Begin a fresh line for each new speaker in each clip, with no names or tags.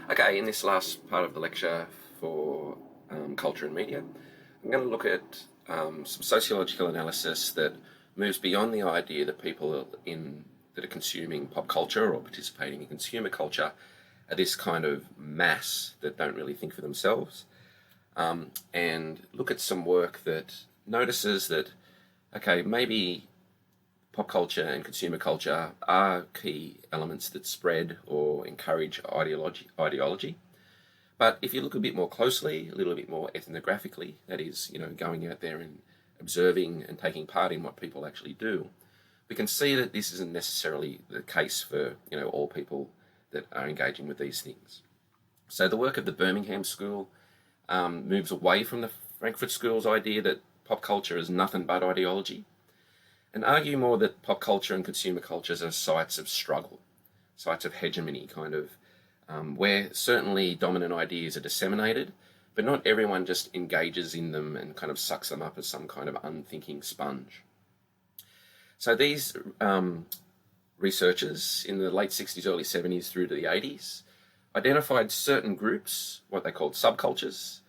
Okay, in this last part of the lecture for culture and media, I'm going to look at some sociological analysis that moves beyond the idea that people that are consuming pop culture or participating in consumer culture are this kind of mass that don't really think for themselves, and look at some work that notices that, okay, maybe pop culture and consumer culture are key elements that spread or encourage ideology. But if you look a bit more closely, a little bit more ethnographically, that is, going out there and observing and taking part in what people actually do, we can see that this isn't necessarily the case for, all people that are engaging with these things. So the work of the Birmingham School moves away from the Frankfurt School's idea that pop culture is nothing but ideology, and argue more that pop culture and consumer cultures are sites of struggle, sites of hegemony, where certainly dominant ideas are disseminated, but not everyone just engages in them and kind of sucks them up as some kind of unthinking sponge. So these researchers in the late 60s, early 70s through to the 80s identified certain groups, what they called subcultures,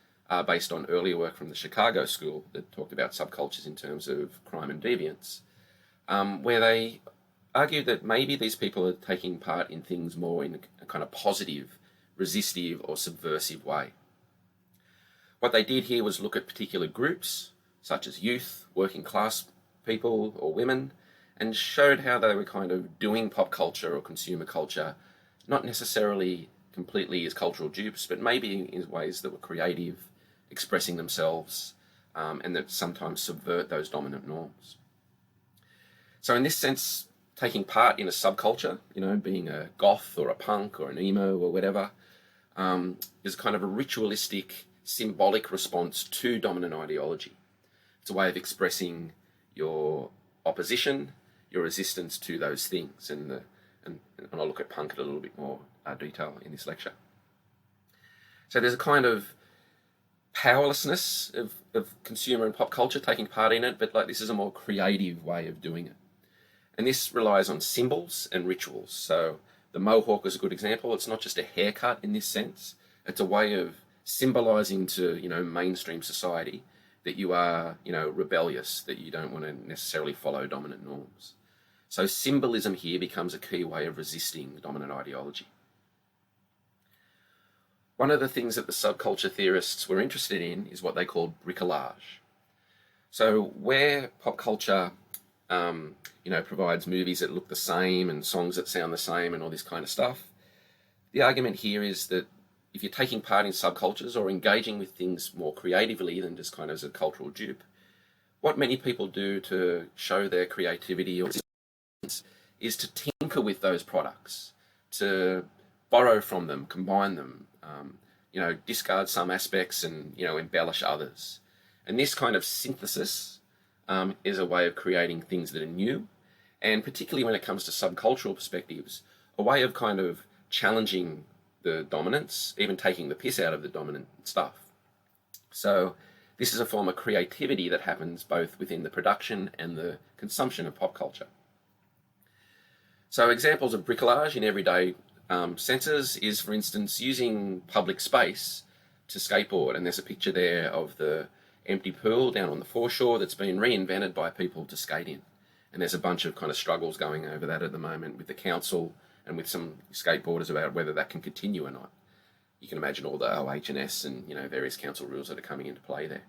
based on earlier work from the Chicago School that talked about subcultures in terms of crime and deviance, where they argued that maybe these people are taking part in things more in a kind of positive, resistive, or subversive way. What they did here was look at particular groups, such as youth, working class people, or women, and showed how they were kind of doing pop culture or consumer culture, not necessarily completely as cultural dupes, but maybe in ways that were creative, expressing themselves, and that sometimes subvert those dominant norms. So in this sense, taking part in a subculture, being a goth or a punk or an emo or whatever, is kind of a ritualistic, symbolic response to dominant ideology. It's a way of expressing your opposition, your resistance to those things, and I'll look at punk in a little bit more detail in this lecture. So there's a kind of powerlessness of consumer and pop culture taking part in it, but this is a more creative way of doing it. And this relies on symbols and rituals. So the mohawk is a good example. It's not just a haircut in this sense. It's a way of symbolizing to, mainstream society that you are, rebellious, that you don't want to necessarily follow dominant norms. So symbolism here becomes a key way of resisting dominant ideology. One of the things that the subculture theorists were interested in is what they called bricolage. So where pop culture provides movies that look the same and songs that sound the same and all this kind of stuff, the argument here is that if you're taking part in subcultures or engaging with things more creatively than just kind of as a cultural dupe, what many people do to show their creativity or is to tinker with those products, to borrow from them, combine them, discard some aspects and, embellish others. And this kind of synthesis is a way of creating things that are new, and particularly when it comes to subcultural perspectives, a way of kind of challenging the dominance, even taking the piss out of the dominant stuff. So this is a form of creativity that happens both within the production and the consumption of pop culture. So examples of bricolage in everyday senses is, for instance, using public space to skateboard. And there's a picture there of the empty pool down on the foreshore that's been reinvented by people to skate in. And there's a bunch of kind of struggles going over that at the moment with the council and with some skateboarders about whether that can continue or not. You can imagine all the OH&S and various council rules that are coming into play there.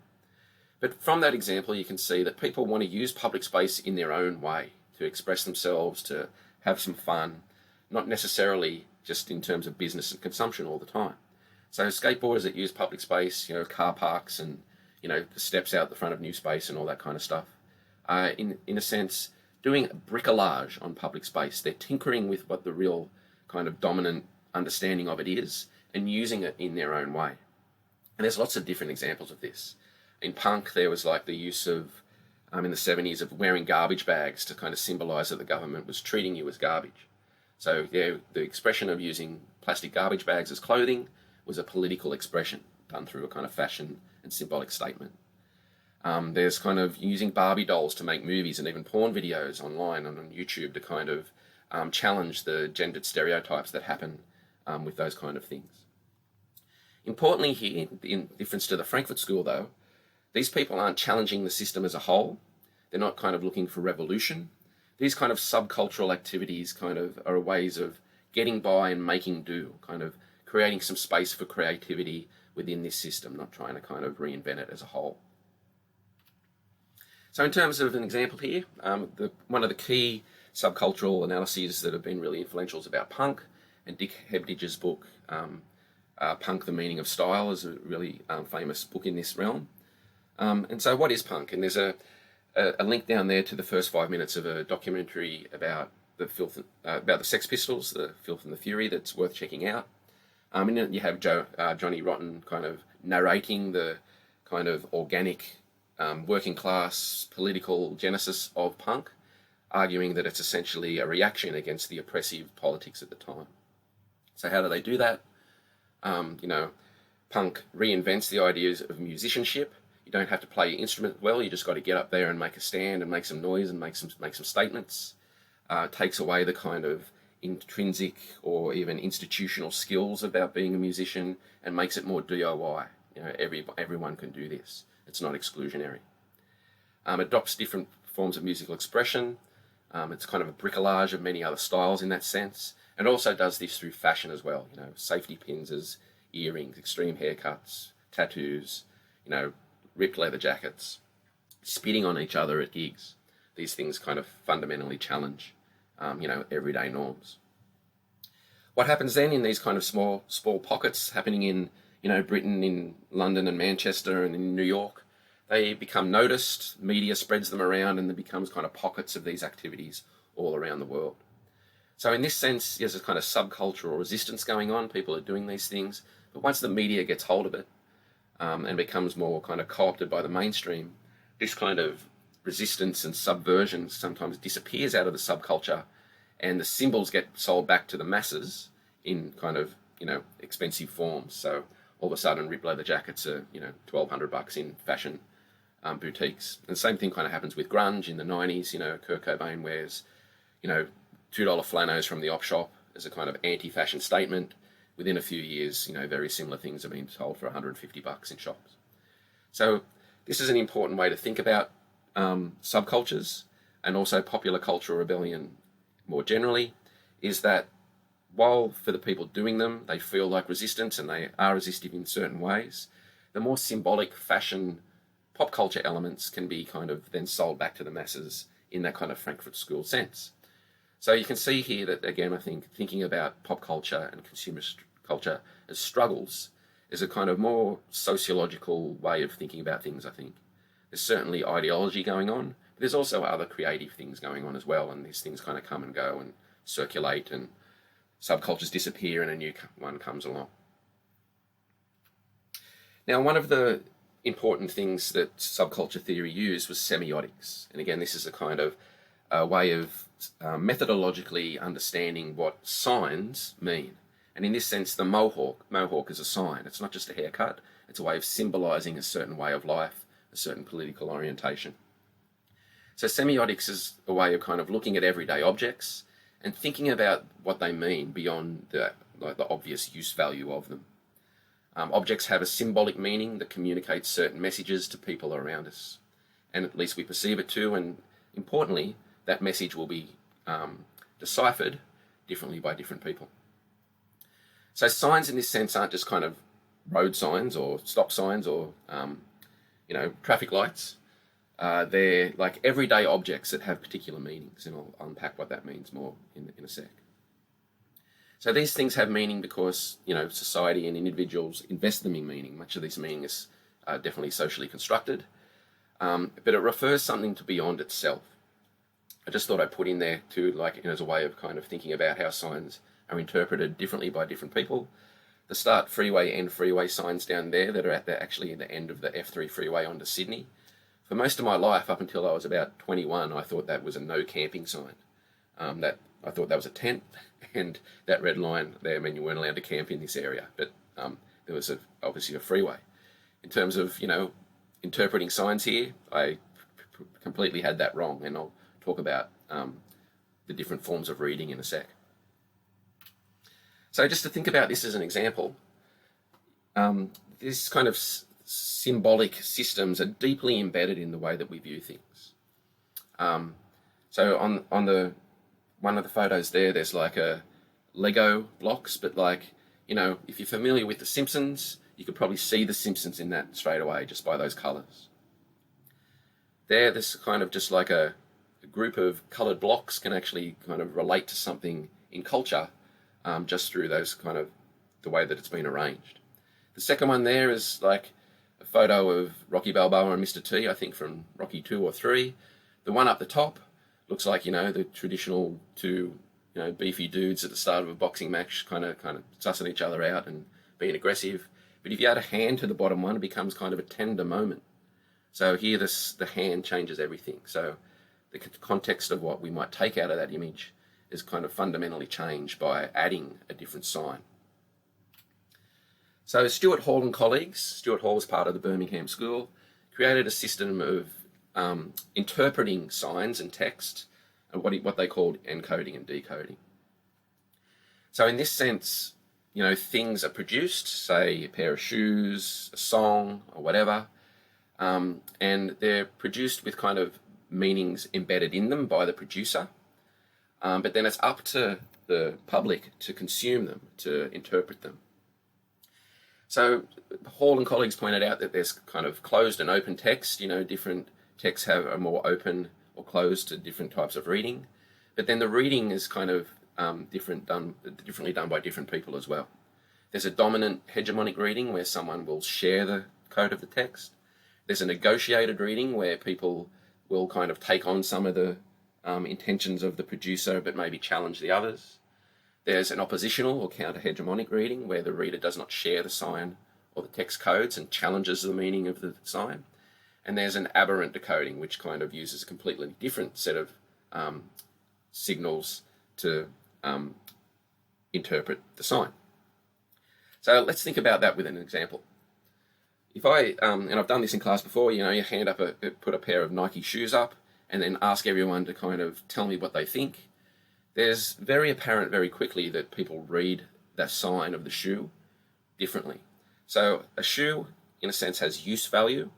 But from that example, you can see that people want to use public space in their own way, to express themselves, to have some fun, not necessarily just in terms of business and consumption all the time. So skateboarders that use public space, car parks and, the steps out the front of new space and all that kind of stuff, in a sense, doing bricolage on public space. They're tinkering with what the real kind of dominant understanding of it is and using it in their own way. And there's lots of different examples of this. In punk, there was the use of, in the 70s, of wearing garbage bags to kind of symbolize that the government was treating you as garbage. So the expression of using plastic garbage bags as clothing was a political expression done through a kind of fashion and symbolic statement. There's kind of using Barbie dolls to make movies and even porn videos online and on YouTube to kind of challenge the gendered stereotypes that happen with those kind of things. Importantly here, in difference to the Frankfurt School though, these people aren't challenging the system as a whole. They're not kind of looking for revolution. These kind of subcultural activities kind of are ways of getting by and making do, kind of creating some space for creativity within this system, not trying to kind of reinvent it as a whole. So in terms of an example here, one of the key subcultural analyses that have been really influential is about punk, and Dick Hebdige's book, Punk, the Meaning of Style, is a really famous book in this realm. And so what is punk? And there's a link down there to the first 5 minutes of a documentary about the Sex Pistols, the Filth and the Fury, that's worth checking out. And you have Johnny Rotten kind of narrating the kind of organic working class political genesis of punk, arguing that it's essentially a reaction against the oppressive politics at the time. So how do they do that? Punk reinvents the ideas of musicianship. You don't have to play your instrument well, you just got to get up there and make a stand and make some noise and make some statements. Takes away the kind of intrinsic or even institutional skills about being a musician and makes it more DIY. Everyone can do this. It's not exclusionary. Adopts different forms of musical expression. It's kind of a bricolage of many other styles in that sense. And also does this through fashion as well. Safety pins as earrings, extreme haircuts, tattoos, ripped leather jackets, spitting on each other at gigs. These things kind of fundamentally challenge, everyday norms. What happens then in these kind of small pockets happening in, Britain, in London and Manchester and in New York, they become noticed, media spreads them around, and there becomes kind of pockets of these activities all around the world. So in this sense, there's a kind of subcultural resistance going on. People are doing these things, but once the media gets hold of it and becomes more kind of co-opted by the mainstream, this kind of resistance and subversion sometimes disappears out of the subculture, and the symbols get sold back to the masses in kind of, expensive forms. So all of a sudden, ripped leather jackets are, $1,200 in fashion boutiques. And the same thing kind of happens with grunge in the 90s. Kurt Cobain wears, $2 flannels from the op shop as a kind of anti-fashion statement. Within a few years, very similar things are being sold for $150 in shops. So this is an important way to think about subcultures, and also popular cultural rebellion more generally, is that while for the people doing them, they feel like resistance and they are resistive in certain ways, the more symbolic fashion pop culture elements can be kind of then sold back to the masses in that kind of Frankfurt School sense. So you can see here that, again, I think thinking about pop culture and consumer culture as struggles is a kind of more sociological way of thinking about things, I think. There's certainly ideology going on, but there's also other creative things going on as well, and these things kind of come and go and circulate, and subcultures disappear and a new one comes along. Now, one of the important things that subculture theory used was semiotics. And again, this is a kind of way of methodologically understanding what signs mean. And in this sense, the mohawk is a sign. It's not just a haircut. It's a way of symbolizing a certain way of life, a certain political orientation. So semiotics is a way of kind of looking at everyday objects and thinking about what they mean beyond the obvious use value of them. Objects have a symbolic meaning that communicates certain messages to people around us, and at least we perceive it to, and importantly, that message will be deciphered differently by different people. So signs in this sense aren't just kind of road signs or stop signs or traffic lights. They're like everyday objects that have particular meanings, and I'll unpack what that means more in a sec. So these things have meaning because, society and individuals invest them in meaning. Much of this meaning is definitely socially constructed, but it refers something to beyond itself. I just thought I'd put in there too, as a way of kind of thinking about how signs are interpreted differently by different people. The start freeway, end freeway signs down there that are actually at the end of the F3 freeway onto Sydney. For most of my life, up until I was about 21, I thought that was a no camping sign. I thought that was a tent, and that red line there meant you weren't allowed to camp in this area. But there was obviously a freeway. In terms of interpreting signs here, I completely had that wrong, and I'll talk about the different forms of reading in a sec. So just to think about this as an example, This kind of symbolic systems are deeply embedded in the way that we view things. So on the one of the photos there's like a Lego blocks, but like, if you're familiar with The Simpsons, you could probably see The Simpsons in that straight away just by those colours. This kind of just like a group of coloured blocks can actually kind of relate to something in culture just through those kind of the way that it's been arranged. The second one there is like a photo of Rocky Balboa and Mr. T, I think from Rocky 2 or 3. The one up the top looks like, the traditional two, beefy dudes at the start of a boxing match kind of sussing each other out and being aggressive. But if you add a hand to the bottom one, it becomes kind of a tender moment. So here the hand changes everything. So the context of what we might take out of that image is kind of fundamentally changed by adding a different sign. So Stuart Hall and colleagues, Stuart Hall was part of the Birmingham School, created a system of interpreting signs and text, and what they called encoding and decoding. So in this sense, things are produced, say a pair of shoes, a song, or whatever, and they're produced with kind of meanings embedded in them by the producer, but then it's up to the public to consume them, to interpret them. So Hall and colleagues pointed out that there's kind of closed and open text. Different texts are more open or closed to different types of reading, but then the reading is kind of differently done by different people as well. There's a dominant hegemonic reading where someone will share the code of the text. There's a negotiated reading where people will kind of take on some of the intentions of the producer but maybe challenge the others. There's an oppositional or counter-hegemonic reading where the reader does not share the sign or the text codes and challenges the meaning of the sign. And there's an aberrant decoding, which kind of uses a completely different set of signals to interpret the sign. So let's think about that with an example. If I, and I've done this in class before, you hand up put a pair of Nike shoes up and then ask everyone to kind of tell me what they think. There's very apparent very quickly that people read the sign of the shoe differently. So a shoe, in a sense, has use value.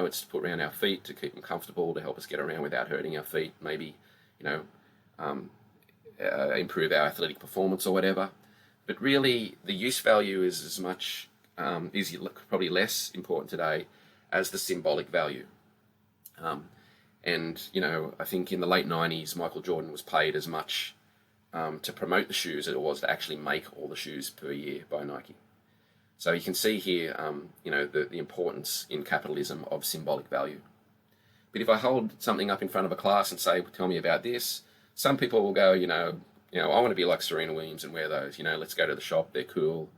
It's to put around our feet to keep them comfortable, to help us get around without hurting our feet, maybe, improve our athletic performance or whatever. But really, the use value is as much, is probably less important today as the symbolic value. I think in the late 90s, Michael Jordan was paid as much to promote the shoes as it was to actually make all the shoes per year by Nike. So you can see here, the importance in capitalism of symbolic value. But if I hold something up in front of a class and say, tell me about this, some people will go, I want to be like Serena Williams and wear those, let's go to the shop, they're cool,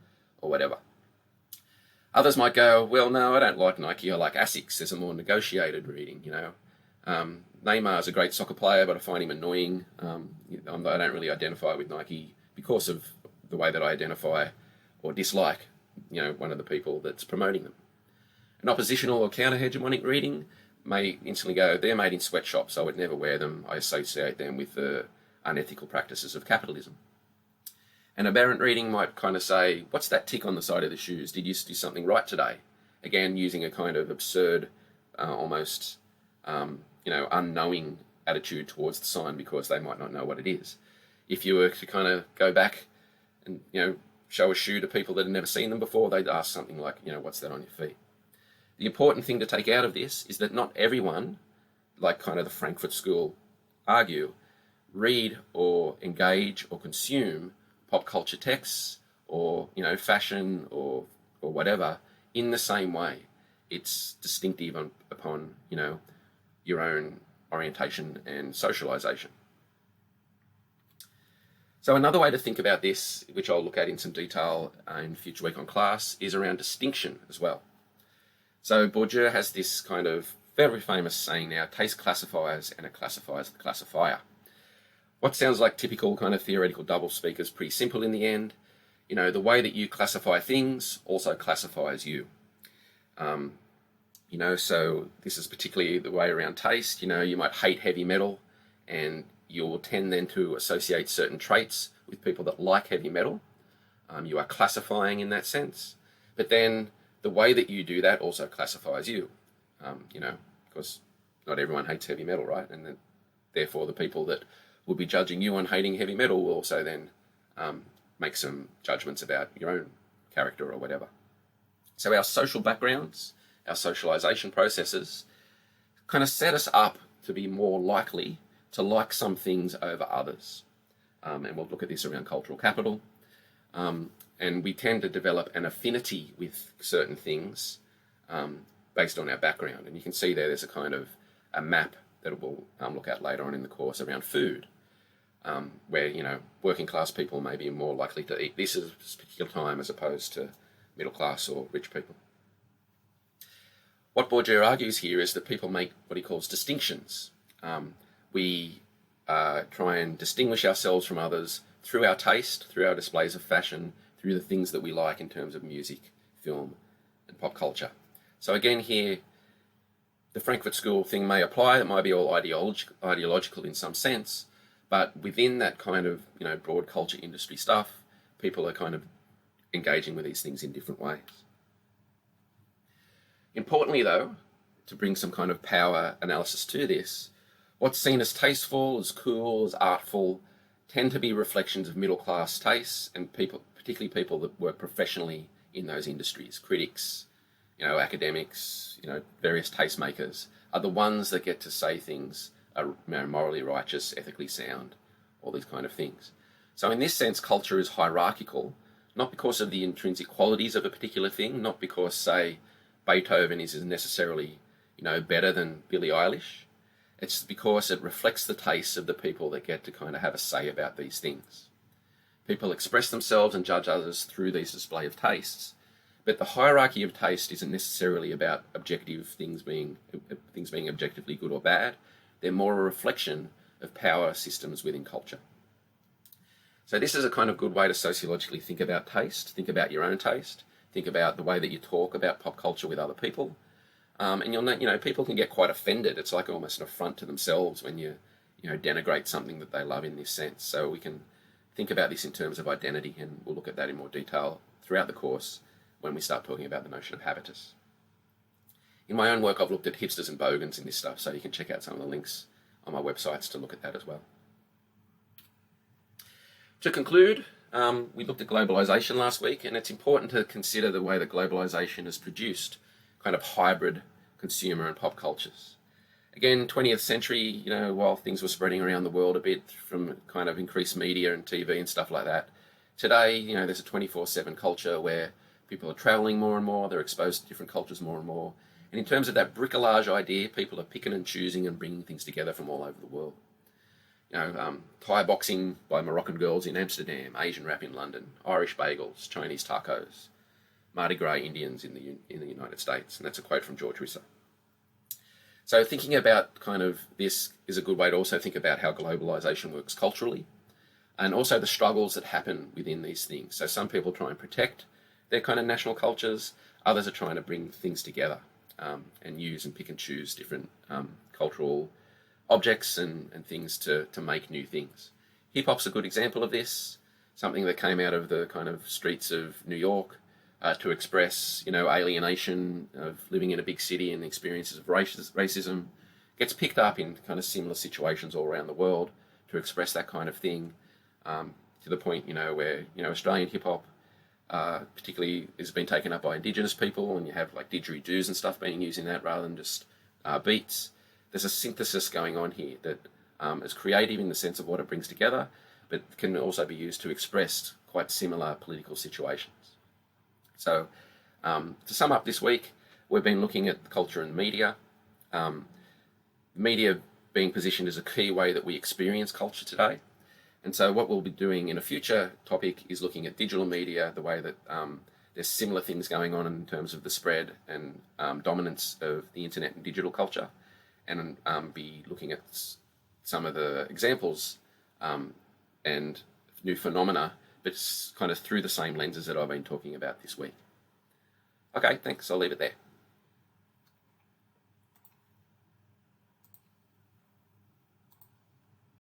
or whatever. Others might go, well, no, I don't like Nike, I like Asics. There's a more negotiated reading, Neymar's a great soccer player, but I find him annoying. I don't really identify with Nike because of the way that I identify or dislike, one of the people that's promoting them. An oppositional or counter-hegemonic reading may instantly go, they're made in sweatshops, I would never wear them, I associate them with the unethical practices of capitalism. An aberrant reading might kind of say, what's that tick on the side of the shoes? Did you do something right today? Again, using a kind of absurd, almost, unknowing attitude towards the sign because they might not know what it is. If you were to kind of go back and, show a shoe to people that had never seen them before, they'd ask something like, what's that on your feet? The important thing to take out of this is that not everyone, like kind of the Frankfurt School argue, read or engage or consume pop culture texts or, fashion or whatever in the same way. It's distinctive upon, your own orientation and socialization. So another way to think about this, which I'll look at in some detail in future week on class, is around distinction as well. So Bourdieu has this kind of very famous saying now, taste classifies and it classifies the classifier. What sounds like typical kind of theoretical doublespeak is pretty simple in the end. The way that you classify things also classifies you. So this is particularly the way around taste. You might hate heavy metal and you'll tend then to associate certain traits with people that like heavy metal. You are classifying in that sense. But then the way that you do that also classifies you. Because not everyone hates heavy metal, right? And then, therefore, the people that will be judging you on hating heavy metal will also then make some judgments about your own character or whatever. So our social backgrounds, our socialization processes kind of set us up to be more likely to like some things over others. And we'll look at this around cultural capital. And we tend to develop an affinity with certain things based on our background. And you can see there's a kind of a map that we'll look at later on in the course around food, where, working class people may be more likely to eat this at a particular time as opposed to middle class or rich people. What Bourdieu argues here is that people make what he calls distinctions. We try and distinguish ourselves from others through our taste, through our displays of fashion, through the things that we like in terms of music, film, and pop culture. So again here, the Frankfurt School thing may apply. It might be all ideological in some sense, but within that kind of broad culture industry stuff, people are kind of engaging with these things in different ways. Importantly though, to bring some kind of power analysis to this, what's seen as tasteful, as cool, as artful, tend to be reflections of middle class tastes and people, particularly people that work professionally in those industries. Critics, academics, various tastemakers are the ones that get to say things are morally righteous, ethically sound, all these kind of things. So in this sense, culture is hierarchical, not because of the intrinsic qualities of a particular thing, not because, say, Beethoven is necessarily, better than Billie Eilish. It's because it reflects the tastes of the people that get to kind of have a say about these things. People express themselves and judge others through these display of tastes, but the hierarchy of taste isn't necessarily about objective things being objectively good or bad. They're more a reflection of power systems within culture. So this is a kind of good way to sociologically think about taste, think about your own taste, think about the way that you talk about pop culture with other people. And you'll know, people can get quite offended. It's like almost an affront to themselves when you denigrate something that they love in this sense. So we can think about this in terms of identity, and we'll look at that in more detail throughout the course when we start talking about the notion of habitus. In my own work, I've looked at hipsters and bogans in this stuff, so you can check out some of the links on my websites to look at that as well. To conclude, we looked at globalization last week, and it's important to consider the way that globalization has produced kind of hybrid consumer and pop cultures. Again, 20th century, while things were spreading around the world a bit from kind of increased media and TV and stuff like that, today, there's a 24/7 culture where people are traveling more and more, they're exposed to different cultures more and more. And in terms of that bricolage idea, people are picking and choosing and bringing things together from all over the world. Thai boxing by Moroccan girls in Amsterdam, Asian rap in London, Irish bagels, Chinese tacos, Mardi Gras Indians in the United States. And that's a quote from George Risser. So thinking about kind of this is a good way to also think about how globalization works culturally, and also the struggles that happen within these things. So some people try and protect their kind of national cultures, others are trying to bring things together and use and pick and choose different cultural objects and things to make new things. Hip-hop's a good example of this, something that came out of the kind of streets of New York to express, alienation of living in a big city and experiences of racism, gets picked up in kind of similar situations all around the world to express that kind of thing, to the point, where, Australian hip-hop particularly has been taken up by Indigenous people, and you have like didgeridoos and stuff being used in that rather than just beats. There's a synthesis going on here that is creative in the sense of what it brings together, but can also be used to express quite similar political situations. So to sum up this week, we've been looking at culture and media. Media being positioned as a key way that we experience culture today. And so what we'll be doing in a future topic is looking at digital media, the way that there's similar things going on in terms of the spread and dominance of the internet and digital culture, and be looking at some of the examples and new phenomena, but kind of through the same lenses that I've been talking about this week. Okay, thanks. I'll leave it there.